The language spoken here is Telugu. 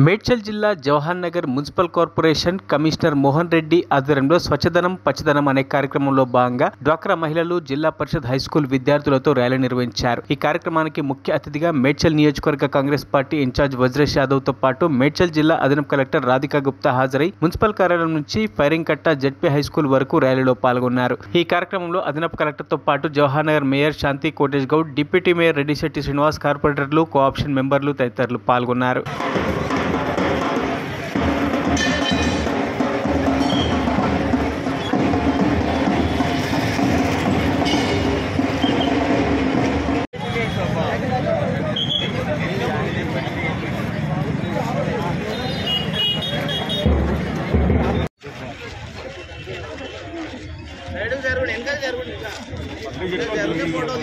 మేడ్చల్ జిల్లా Jawahar Nagar municipal corporation commissioner Mohan Reddy ఆధ్వర్యంలో స్వచ్ఛదనం పచ్చదనం అనే కార్యక్రమంలో భాగంగా డ్వాక్రా మహిళలు జిల్లా పరిషత్ హైస్కూల్ విద్యార్థులతో ర్యాలీ నిర్వహించారు. ఈ కార్యక్రమానికి ముఖ్య అతిథిగా మేడ్చల్ నియోజకవర్గ కాంగ్రెస్ పార్టీ ఇన్ఛార్జ్ వజ్రేష్ యాదవ్ తో పాటు మేడ్చల్ జిల్లా అదనపు కలెక్టర్ రాధికా గుప్తా హాజరై మున్సిపల్ కార్యాలయం నుంచి ఫైరింగ్ కట్ట జెడ్పీ హైస్కూల్ వరకు ర్యాలీలో పాల్గొన్నారు. ఈ కార్యక్రమంలో అదనపు కలెక్టర్ తో పాటు జవహర్ నగర్ మేయర్ శాంతి కోటేష్ గౌడ్, డిప్యూటీ మేయర్ రెడ్డిశెట్టి శ్రీనివాస్, కార్పొరేటర్లు, కోఆప్షన్ మెంబర్లు తదితరులు పాల్గొన్నారు. फोटो